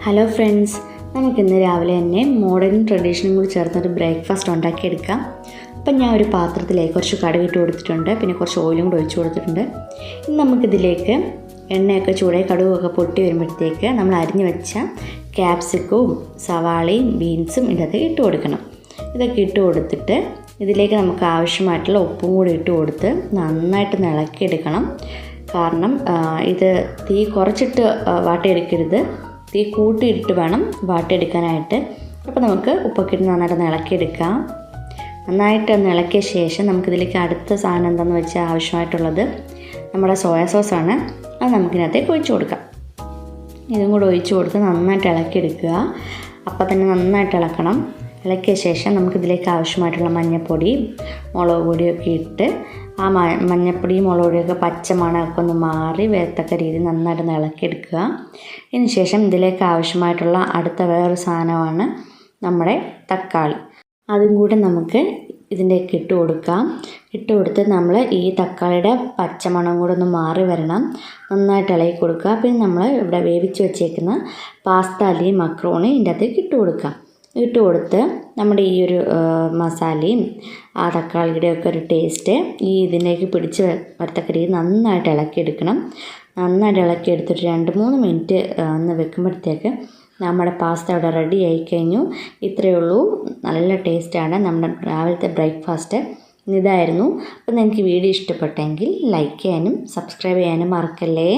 Hello friends, നമുക്കിന്ന് രാവിലെ തന്നെ മോഡേൺ ട്രഡീഷനും കൂടി ചേർന്നൊരു ബ്രേക്ക്ഫാസ്റ്റ് ഉണ്ടാക്കിയെടുക്കാം. അപ്പം ഞാൻ ഒരു പാത്രത്തിലേക്ക് കുറച്ച് കടുകിട്ട് കൊടുത്തിട്ടുണ്ട്, പിന്നെ കുറച്ച് ഓയിലും കൂടി ഒഴിച്ച് കൊടുത്തിട്ടുണ്ട്. ഇനി നമുക്കിതിലേക്ക് എണ്ണയൊക്കെ ചൂടായി കടുകൊക്കെ പൊട്ടി വരുമ്പോഴത്തേക്ക് നമ്മൾ അരിഞ്ഞു വെച്ച ക്യാപ്സിക്കവും സവാളയും ബീൻസും ഇതിനകത്ത് ഇട്ട് കൊടുക്കണം. ഇതൊക്കെ ഇട്ട് കൊടുത്തിട്ട് ഇതിലേക്ക് നമുക്ക് ആവശ്യമായിട്ടുള്ള ഉപ്പും കൂടി ഇട്ട് കൊടുത്ത് നന്നായിട്ട് ഇളക്കിയെടുക്കണം. കാരണം ഇത് തീ കുറച്ചിട്ട് വാട്ടിയെടുക്കരുത്, തീ കൂട്ടിയിട്ട് വേണം വാട്ടിയെടുക്കാനായിട്ട്. അപ്പോൾ നമുക്ക് ഉപ്പൊക്കെ ഇട്ട് നന്നായിട്ട് ഇളക്കിയെടുക്കാം. നന്നായിട്ട് ഇളക്കിയ ശേഷം നമുക്കിതിലേക്ക് അടുത്ത സാധനം എന്താണെന്ന് വെച്ചാൽ ആവശ്യമായിട്ടുള്ളത് നമ്മുടെ സോയാ സോസാണ്. അത് നമുക്കിതിനകത്തേക്ക് ഒഴിച്ച് കൊടുക്കാം. ഇതും കൂടെ ഒഴിച്ച് കൊടുത്ത് നന്നായിട്ട് ഇളക്കിയെടുക്കുക. അപ്പോൾ തന്നെ നന്നായിട്ട് ഇളക്കണം. ഇളക്കിയ ശേഷം നമുക്കിതിലേക്ക് ആവശ്യമായിട്ടുള്ള മഞ്ഞൾപ്പൊടി, മുളക് പൊടിയൊക്കെ ഇട്ട് ആ മഞ്ഞൾപ്പൊടിയും മുളക് പൊടിയൊക്കെ പച്ച മണമൊക്കെ ഒന്ന് മാറി വരത്തക്ക രീതിയിൽ നന്നായിട്ട് ഇളക്കിയെടുക്കുക. ഇതിന് ശേഷം ഇതിലേക്ക് ആവശ്യമായിട്ടുള്ള അടുത്ത വേറൊരു സാധനമാണ് നമ്മുടെ തക്കാളി. അതും കൂടെ നമുക്ക് ഇതിൻ്റെയൊക്കെ ഇട്ട് കൊടുക്കാം. ഇട്ട് കൊടുത്ത് നമ്മൾ ഈ തക്കാളിയുടെ പച്ചമണം കൂടെ ഒന്ന് മാറി വരണം. നന്നായിട്ട് ഇളക്കി കൊടുക്കുക. പിന്നെ നമ്മൾ ഇവിടെ വേവിച്ച് വെച്ചേക്കുന്ന പാസ്ത അല്ലെങ്കിൽ മക്രോണി ഇതിൻ്റെ അകത്തേക്ക് ഇട്ട് കൊടുക്കാം. ഇട്ട് കൊടുത്ത് നമ്മുടെ ഈ ഒരു മസാലയും ആ തക്കാളിയുടെ ഒക്കെ ഒരു ടേസ്റ്റ് ഇതിലേക്ക് പിടിച്ച് വരത്തക്ക രീതി നന്നായിട്ട് ഇളക്കിയെടുക്കണം. നന്നായിട്ട് ഇളക്കിയെടുത്തിട്ട് 2-3 മിനിറ്റ് ഒന്ന് വെക്കുമ്പോഴത്തേക്ക് നമ്മുടെ പാസ്ത ഇവിടെ റെഡി ആയി കഴിഞ്ഞു. ഇത്രയേ ഉള്ളൂ. നല്ല ടേസ്റ്റാണ് നമ്മുടെ രാവിലത്തെ ബ്രേക്ക്ഫാസ്റ്റ്. ഇതായിരുന്നു. അപ്പോൾ നിങ്ങൾക്ക് വീഡിയോ ഇഷ്ടപ്പെട്ടെങ്കിൽ ലൈക്ക് ചെയ്യാനും സബ്സ്ക്രൈബ് ചെയ്യാനും മറക്കല്ലേ.